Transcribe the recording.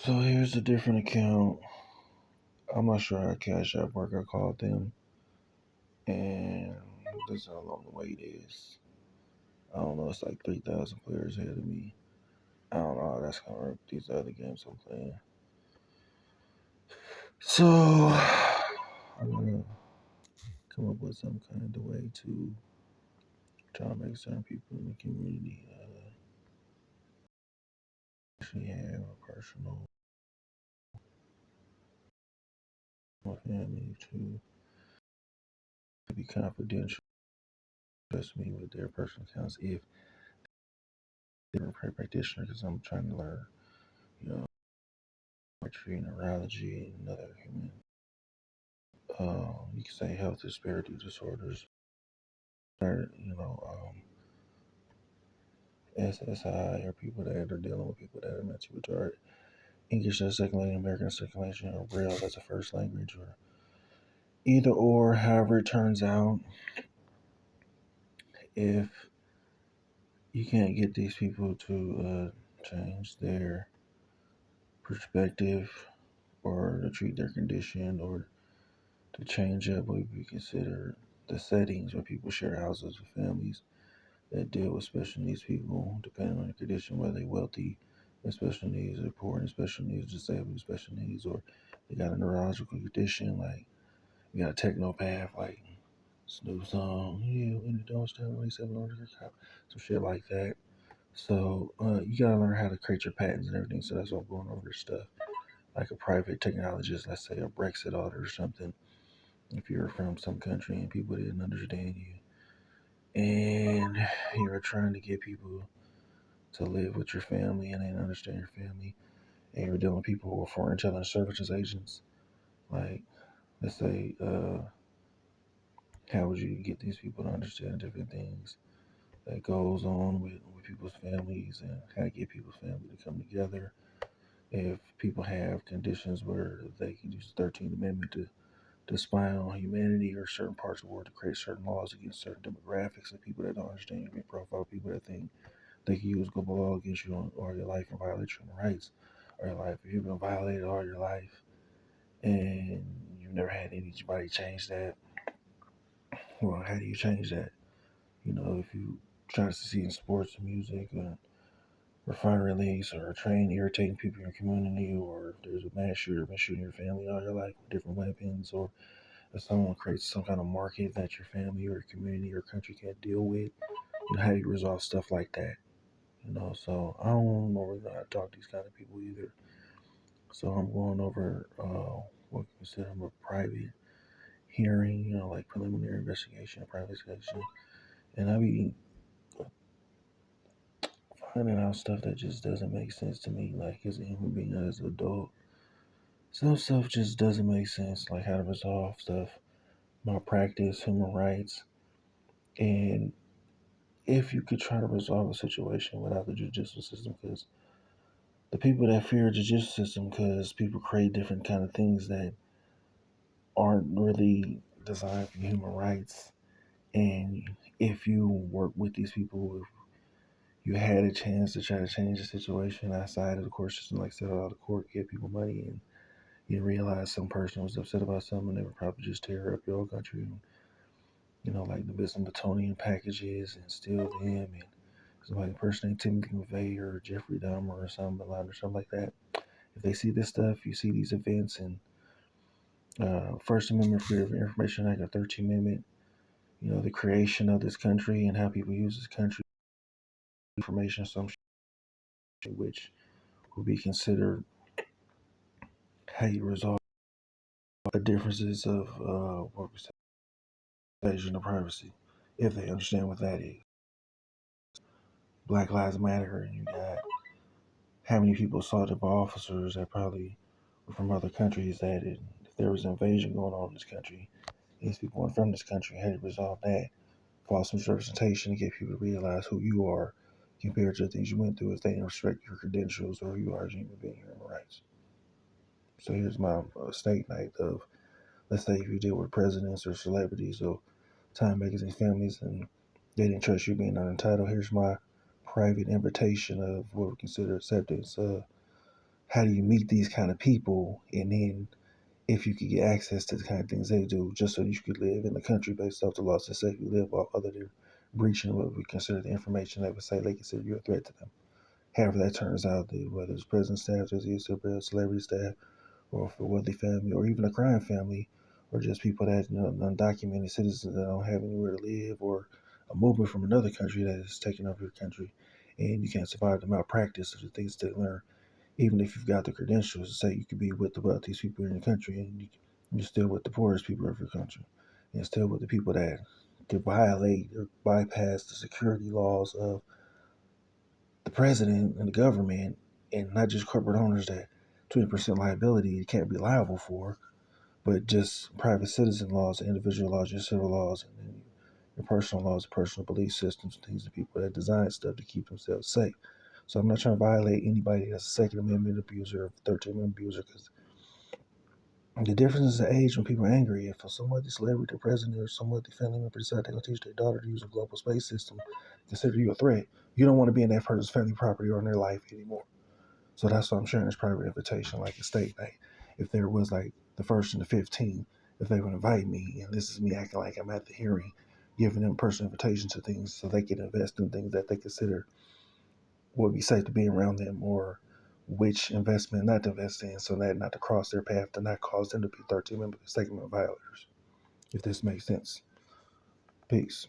So here's a different account. I'm not sure how Cash App work. I called them, and this is how long the wait is. I don't know. It's like 3,000 players ahead of me. I don't know how that's gonna work with these other games I'm playing. So I'm gonna come up with some kind of way to try to make certain people in the community actually have a personal family to be confidential, trust me with their personal accounts if they're a practitioner, because I'm trying to learn, you know, poetry, neurology, and other human, you can say health disparity disorders, or, SSI, or people that are dealing with people that are mentally retarded. English as a second language, American as a second language, or Braille as a first language, or either or, however it turns out. If you can't get these people to change their perspective or to treat their condition or to change up what we consider the settings where people share houses with families that deal with special needs people, depending on the condition, whether they're wealthy with special needs or poor and special needs, disabled with special needs, or they got a neurological condition, like you got a technopath like Snoop song, yeah, when you don't stand 27 on the cop, some shit like that. So you gotta learn how to create your patents and everything. So that's why I'm going over this stuff. Like a private technologist, let's say a Brexit author or something. If you're from some country and people didn't understand you, and you're trying to get people to live with your family and they don't understand your family, and you're dealing with people who are foreign intelligence services agents, like let's say, how would you get these people to understand different things that goes on with people's families and how to get people's family to come together? If people have conditions where they can use the 13th Amendment to spy on humanity or certain parts of the world to create certain laws against certain demographics of people that don't understand your profile, people that think they can use global law against you all your life and violate your rights all your life. If you've been violated all your life and you've never had anybody change that, well, how do you change that? If you try to succeed in sports, music, refinery leagues, or a train irritating people in your community, or if there's a mass shooter been shooting your family all your life with different weapons, or if someone creates some kind of market that your family or your community or country can't deal with, how do you resolve stuff like that? So I don't know really how to talk to these kind of people either. So I'm going over what we consider a private hearing, like preliminary investigation, private investigation, and I be finding out stuff that just doesn't make sense to me, like as a human being, as an adult. Some stuff just doesn't make sense, like how to resolve stuff, malpractice, human rights, and if you could try to resolve a situation without the judicial system, because the people that fear the judicial system, because people create different kind of things that aren't really designed for human rights. And if you work with these people, if you had a chance to try to change the situation outside of the court system, like settle out of court, get people money, and you realize some person was upset about something, they would probably just tear up your whole country and, like the Smithsonian packages and steal them. And somebody impersonate Timothy McVeigh or Jeffrey Dahmer or something, or something like that. If they see this stuff, you see these events, and First Amendment Freedom of Information Act, the 13th Amendment, the creation of this country and how people use this country, information, some shit which would be considered how you resolve the differences of what we say, invasion of privacy, if they understand what that is. Black Lives Matter, and you got how many people assaulted by officers that probably were from other countries, that if there was an invasion going on in this country, these people weren't from this country, how do you resolve that? False misrepresentation to get people to realize who you are compared to the things you went through if they didn't respect your credentials or who you are as a human being, your human rights. So here's my state night of, let's say if you deal with presidents or celebrities or Time Magazine families and they didn't trust you being unentitled, here's my private invitation of what we consider acceptance. how do you meet these kind of people, and then if you could get access to the kind of things they do, just so you could live in the country based off the laws that say you live off, other than breaching what we consider the information that would say they consider you a threat to them. However, that turns out, that whether it's prison staff, just celebrity staff, or for wealthy family, or even a crime family, or just people that, undocumented citizens that don't have anywhere to live, or a movement from another country that is taking over your country, and you can't survive the malpractice of the things they learn. Even if you've got the credentials to say you could be with the wealthiest people in your country, and you're still with the poorest people of your country, and still with the people that could violate or bypass the security laws of the president and the government, and not just corporate owners that 20% liability you can't be liable for, but just private citizen laws, individual laws, your civil laws, and then your personal laws, personal belief systems, things, the people that design stuff to keep themselves safe. So I'm not trying to violate anybody that's a Second Amendment abuser or 13th Amendment abuser, because the difference is the age when people are angry. If somebody, celebrity, the president, or somebody, family member decide they're going to teach their daughter to use a global space system, consider you a threat, you don't want to be in that person's family property or in their life anymore. So that's why I'm sharing this private invitation, like a state. Like, if there was like the first and the 15th, if they would invite me, and this is me acting like I'm at the hearing, giving them personal invitations to things so they can invest in things that they consider would be safe to be around them, or which investment not to invest in, so that not to cross their path, to not cause them to be 13 member segment violators. If this makes sense. Peace.